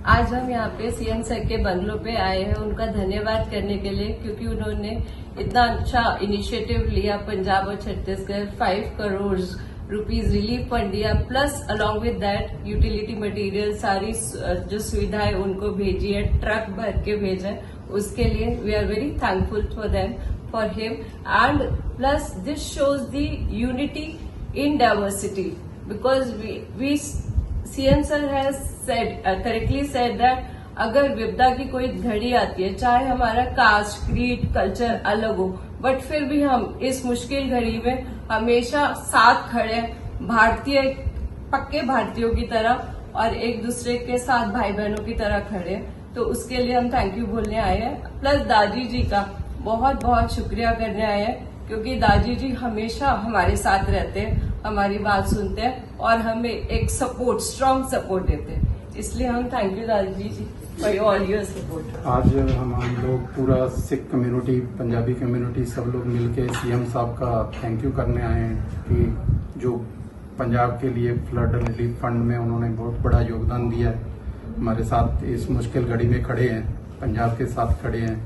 आज हम यहाँ पे सीएम सर के बंगलों पे आए हैं उनका धन्यवाद करने के लिए, क्योंकि उन्होंने इतना अच्छा इनिशिएटिव लिया। पंजाब और Chhattisgarh 5 crore rupees relief fund दिया, plus along with that utility material सारी जो सुविधाएं उनको भेजी है, ट्रक भर के भेजा है। उसके लिए we are very thankful for them, for him, and plus this shows the unity in diversity, because we CM sir has said correctly said that अगर विपदा की कोई घड़ी आती है, चाहे हमारा कास्ट, क्रीड, कल्चर अलग हो, बट फिर भी हम इस मुश्किल घड़ी में हमेशा साथ खड़े, भारतीय पक्के भारतीयों की तरह और एक दूसरे के साथ भाई बहनों की तरह खड़े। तो उसके लिए हम थैंक यू बोलने आए हैं। प्लस दादी जी का बहुत बहुत शुक्रिया करने आए हैं, क्योंकि दादी जी हमेशा हमारे साथ रहते हैं, हमारी बात सुनते हैं और हमें एक सपोर्ट, स्ट्रॉन्ग सपोर्ट देते हैं। इसलिए हम थैंक यू दादी जी फॉर ऑल योर सपोर्ट। आज हम लोग पूरा सिख कम्युनिटी, पंजाबी कम्युनिटी सब लोग मिलके सीएम साहब का थैंक यू करने आए हैं कि जो पंजाब के लिए फ्लड रिलीफ फंड में उन्होंने बहुत बड़ा योगदान दिया है। हमारे साथ इस मुश्किल घड़ी में खड़े हैं, पंजाब के साथ खड़े हैं,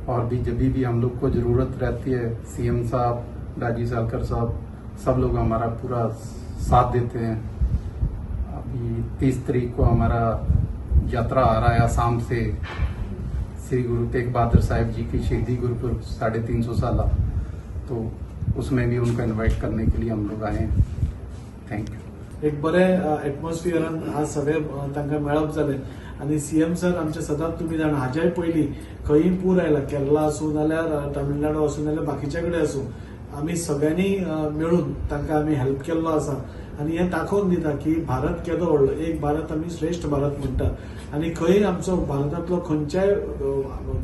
और भी जब भी हम लोग को जरूरत रहती है, सीएम साहब, राजीव सालकर साहब, सब लोग हमारा पूरा साथ देते हैं। अभी 30 तारीख को हमारा यात्रा आ रहा है आसाम से, श्री गुरु तेग बहादुर साहिब जी की शहीदी गुरुपुरब 350 साल, तो उसमें भी उनको इनवाइट करने के लिए हम लोग आए हैं। Thank you. एक बरे एटमॉस्फियरान आज सगळे तांकां मेळप जालें आनी सीएम सर आमचे सदांच तुमी जाणा हाज्याय पयलीं खंयी पूर आयला, केरला आसूं नाल्यार तामिळनाडू आसूं नाल्यार बाकीच्या कडेन आसूं, आमी सगळ्यांनी मेळून तांकां आमी हेल्प केल्लो आसा। आनी हें दाखोवन दिता की भारत केदो व्हडलो, एक भारत आमी श्रेष्ठ भारत म्हणटा। आनी खंय आमचो भारतांतलो खंयच्याय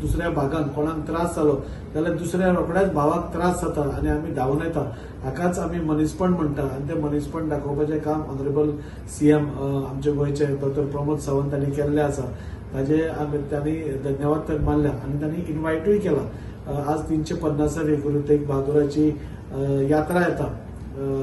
दुसऱ्या भागांत कोणाक त्रास जालो जाल्यार दुसऱ्या रोखड्याच भावाक त्रास जाता आनी आमी धांवन येता, हाकाच आमी मनीसपण म्हणटा। आनी तें मनीसपण दाखोवपाचें काम ऑनरेबल सीएम आमचे गोंयचे डॉ प्रमोद सावंत हांणी केल्लें आसा। ताजे तांणी धन्यवाद मानल्या आनी तांणी इन्वायटूय केला। आज 350वी गुरु तेग बहादुराची यात्रा येता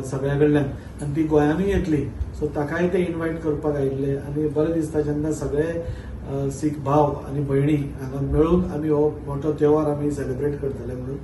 सगळ्या कडल्यान आनी ती गोंयांतूय येतली, सो ताकाय ते इन्वाइट करपाक आयिल्ले। आनी बरें दिसता जेन्ना सगळे सीख भाव आनी भयणी हांगा मेळून आमी हो मोठो त्योहार आमी सेलिब्रेट करतले म्हणून।